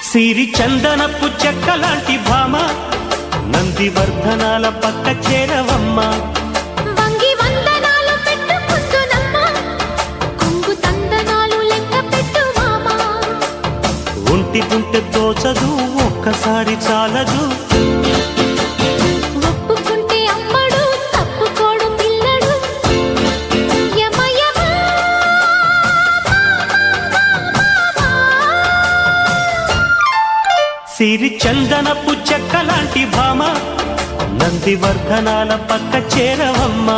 సిరి చందనపు చెక్కలాంటి భామ నందివర్ధనాల పక్క చేరవమ్మ. వంగి వందనాలు పెట్టుకుందునమ్మ, కొంగు తందనాలు లెక్క పెట్టు మామా. ఒంటి గుంటె తోచదు ఒక్కసారి చాలదు, ఒప్పుకుంటే అమ్మడు తప్పుకోడు పిల్లడు. యమ యమ సిరి చందనపు చెక్కలాంటి భామ నందివర్ధనాల పక్క చేరవమ్మ.